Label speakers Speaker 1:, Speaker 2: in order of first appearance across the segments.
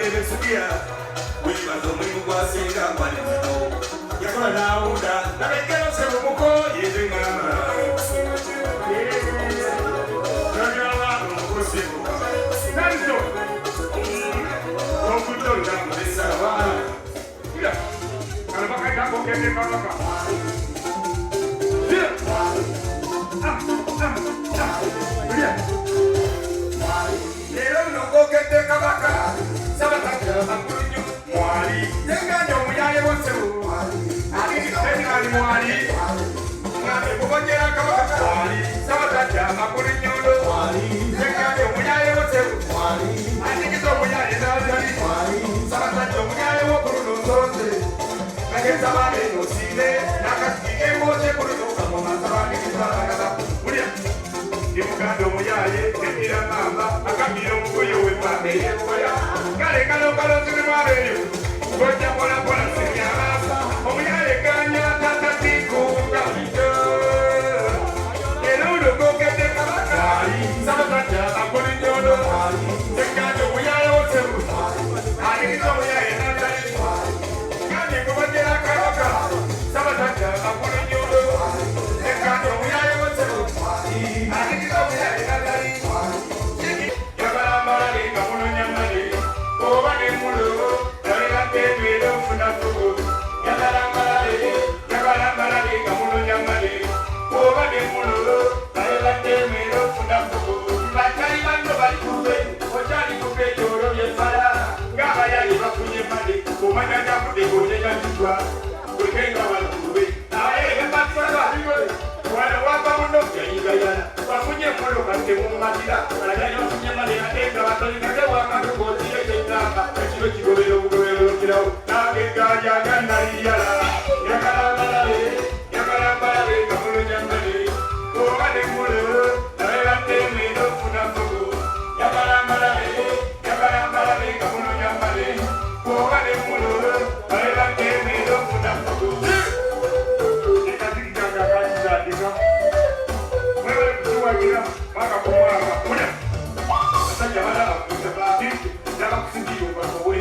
Speaker 1: ebesukia wibaza omulimu gwasinga mbalizino yakola nawunda nabekero sebumuko yezengama nagaba omukosibu nanzo okutonda mulesaba kalabakaitangokende kabaka Lero nogokete kabaka sabataka akulunyu mwali nenganyo muyaye wosebu ali ali mwali ngane kubongera kabaka mwali sabataka akulunyu mwali nenganyo muyaye wosebu mwali ali kizo muyaye nazali mwali sabataka muyaye wokuruno zonze nageza bane nosine nakatike moje kuruno kama sabani kizara mulia Dimukando muyaye kekira mamba akabiro mukoyo wepande yekoya kale kalo zirimare ngoja bola sinyala omuyaye kanya tatatiku kabito eludo kokete kabakari sabataja akoni nyodo tekando muyaye wosebu ali kizo muyaye natali kanye kubajera kabaka sabataja akoni nyodo tekando muyaye wosebu Wafunye molo kate mumatira alaganya wafunye mali atenga batolika dewa kandugo tiye tanga ekiro kigobero kirawo nagenga yaganda yala yakala mala kamulo nyambale obade mulo ayala temero funafugo yakala mala kamulo nyambale obade mulo ayala temero funafugo maka kumwaka kuna asanja bala kutabati ndaba kusindiyo bawe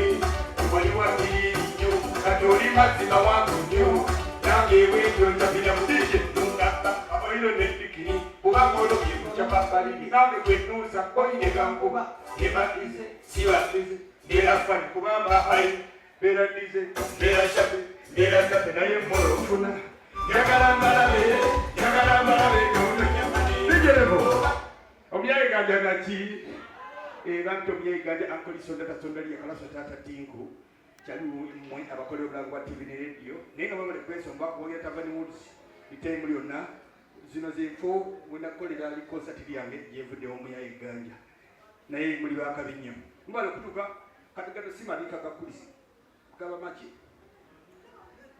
Speaker 1: waliwa kinyo katori mazima wangu nyo nange wewe ndabira mutije ngata abayiro netikini ubangolo bikuchapa bali nange kwetuza koine gankuba ebatize sibatize ndera fani kubamba hai beratize ndera chape naye moro funa yakalambala be Obiyaye ganja nati bantu obiyaye ganja ankoli sonda tasondali yakalaso tata tinku chali mwe abakole oblango TV ne radio nenga bamale kwesomba ko yatavani woods itime lyonna zino zifo wena kolera ali concert lyange yevude omuyaye ganja naye muri bakabinyo mbale kutuka katigado simalika gakulisi kaba machi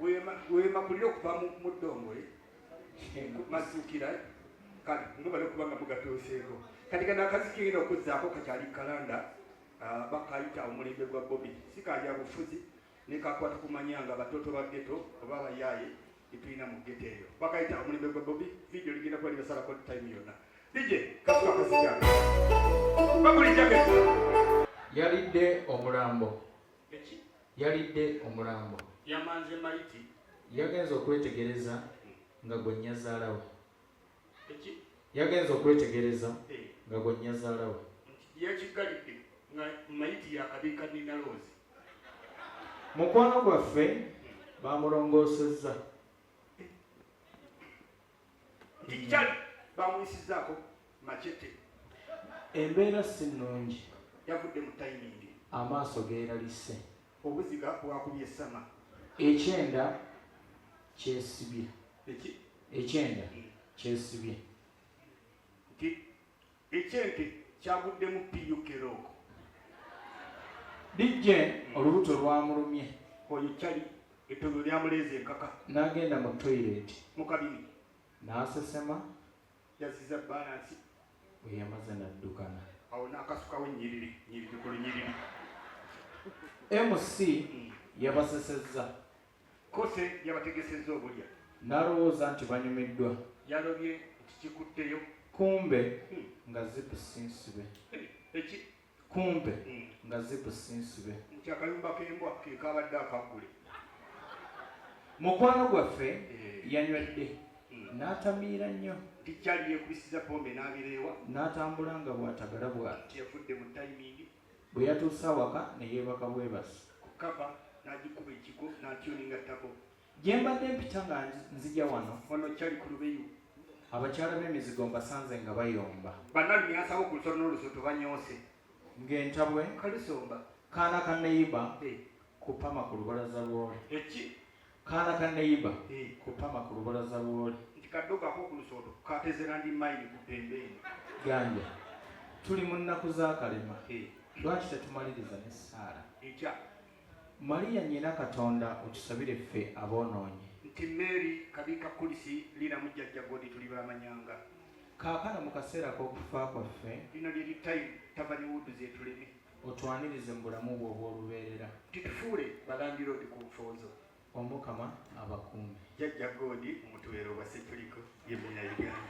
Speaker 1: wema kuliro kuva mu ddongo masukira kale ngobale kubanga mugatoseko katika nakazikira okuzaako kachali kalanda bakaita omulembe gwa Bobby sikaja bufuzi nikakwata kumanyanga batoto ba ghetto oba bayaye ipina mu ghetto eyo bakaita omulembe gwa Bobby video ligenda kwa libasala kwa time yona DJ kasuka kasiga bakuli jacket
Speaker 2: yalidde omulambo
Speaker 1: yamanze maiti
Speaker 2: yagenza okwetegereza nga gwe nnyazaalawe
Speaker 1: yakigalidde nga maiti yakabika nina loozi
Speaker 2: mukwano gwaffe bamulongoosezza
Speaker 1: ntikyali bamuyisizaako machete
Speaker 2: embeera si nnungi
Speaker 1: yavudde mu tayimingi
Speaker 2: amaaso geeralise
Speaker 1: obuziga bwakubye essama
Speaker 2: ekyenda kyesibye
Speaker 1: nti ekyente kyavuddemu piyukerooko
Speaker 2: dijje olubuto lwamulumye
Speaker 1: oyo kyali ettono lyamuleeza enkaka
Speaker 2: n'agenda mu toyireti
Speaker 1: mu kabiri
Speaker 2: n'asesema
Speaker 1: yaziza balansi
Speaker 2: bwe yamaze n'addukana
Speaker 1: awo n'akasukawo ennyiriri ku lunyiriri
Speaker 2: MC yabasesezza
Speaker 1: kose yabategesezza obulya
Speaker 2: n'alowooza nti banyumiddwa
Speaker 1: yalobye nti kikutteyo
Speaker 2: kumbe nga zipu si nsibe kumpe nga zipu sinsibe
Speaker 1: nkyakayumba k'embwa kekabadde akaggule
Speaker 2: mukwano gwaffe yanywedde n'atamiira nnyo
Speaker 1: tikyali yekubisiza pombe n'abireewa
Speaker 2: n'atambula nga bw'atagala bw'ati
Speaker 1: yafudde mu tayimingi
Speaker 2: bwe yatuusa awaka ne yeebaka bwebasi
Speaker 1: kukava n'agikuba ekigo n'atyoninga ttako
Speaker 2: gye mbadde mpita nga nzija wano
Speaker 1: wano kyali ku lubeyu
Speaker 2: abakyala b'emizigo mbasanze nga bayomba
Speaker 1: bannalumi asaba ku lusolo n'olusoto banyoose
Speaker 2: ng'entabwe
Speaker 1: kalusomba
Speaker 2: kaana ka neyiba kupama ku lubalaza lw'oli
Speaker 1: eki
Speaker 2: kaana ka neyiba kupama ku lubalaza lw'oli
Speaker 1: nti kaddogako ku lusoto katezera ndi mayini ku pembeeni
Speaker 2: ganja tuli mu nnaku z'akalema lwaki tetumaliriza n'essaala
Speaker 1: ekya
Speaker 2: Mariya nnyina Katonda otusabire ffe aboonoonyi
Speaker 1: nti Mary kabika kulisi lina mujjajja godi tuli balamanyanga
Speaker 2: kaakano mu kaseera k'okufa kwaffe
Speaker 1: lino lyeri time tava ne wudu zetuleme
Speaker 2: otwanirize mu bulamu bwe obw'olubeerera
Speaker 1: titufuule balandiroodi ku nfoozo
Speaker 2: omukama abakuume
Speaker 1: jjajja godi omutwero bwa setuliko yemina Uganda